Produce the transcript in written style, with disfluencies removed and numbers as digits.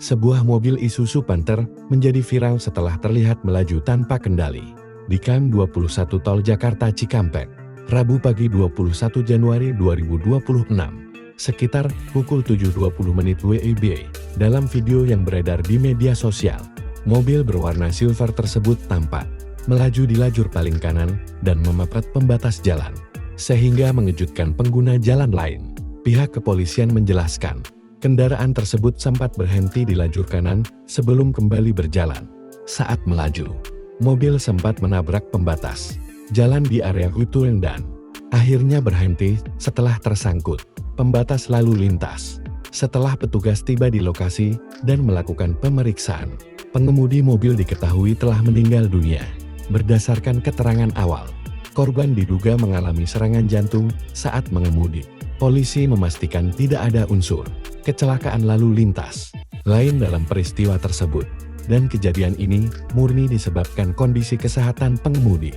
Sebuah mobil Isuzu Panther menjadi viral setelah terlihat melaju tanpa kendali di KM 21 Tol Jakarta Cikampek, Rabu pagi 21 Januari 2026, sekitar pukul 7.20 WIB. Dalam video yang beredar di media sosial, mobil berwarna silver tersebut tampak melaju di lajur paling kanan dan memepet pembatas jalan, sehingga mengejutkan pengguna jalan lain. Pihak kepolisian menjelaskan, kendaraan tersebut sempat berhenti di lajur kanan sebelum kembali berjalan. Saat melaju, mobil sempat menabrak pembatas jalan di area Hutueng dan akhirnya berhenti setelah tersangkut pembatas lalu lintas. Setelah petugas tiba di lokasi dan melakukan pemeriksaan, pengemudi mobil diketahui telah meninggal dunia. Berdasarkan keterangan awal, korban diduga mengalami serangan jantung saat mengemudi. Polisi memastikan tidak ada unsur kecelakaan lalu lintas lain dalam peristiwa tersebut, dan kejadian ini murni disebabkan kondisi kesehatan pengemudi.